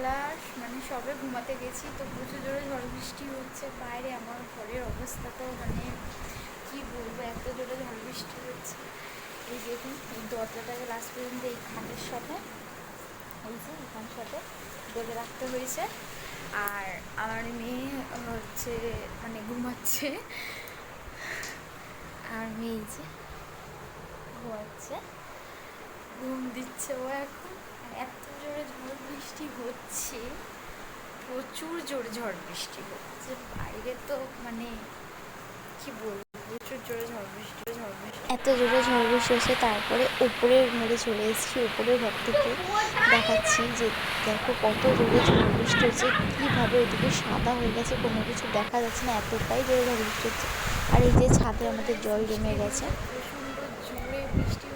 সকালবেলা মানে সবে ঘুমাতে গেছি, তো প্রচুর জোরে ঝড় বৃষ্টি হচ্ছে বাইরে। আমার ঘরের অবস্থা তো মানে কি বলবো, এত জোরে ঝড় বৃষ্টি হচ্ছে। এই দেখুন, এই দরজাটাকে লাস্ট পর্যন্ত এই খাটের সাথে, এই যে এখানের সাথে বেঁধে রাখতে হয়েছে। আর আমার মেয়ে হচ্ছে মানে ঘুমাচ্ছে, আর মেয়ে এই যে ঘুমাচ্ছে, ঘুম দিচ্ছে ও এখন। এত জোরে ঝড় বৃষ্টি হচ্ছে, প্রচুর জোরে ঝড় বৃষ্টি হচ্ছে বাইরে, তো মানে কি বলবো, প্রচুর জোরে ঝড় বৃষ্টি এত জোরে ঝড় বৃষ্টি হচ্ছে। তারপরে ওপরের মোড়ে চলে এসেছি, ওপরের ঘর থেকে দেখাচ্ছি যে দেখো কত জোরে ঝড় বৃষ্টি হচ্ছে, কীভাবে ওদিকে সাদা হয়ে গেছে, কোনো কিছু দেখা যাচ্ছে না, এতটাই জোরে ঝড় বৃষ্টি হচ্ছে। আর এই যে ছাদে আমাদের জল জমে গেছে, প্রচণ্ড জোরে বৃষ্টি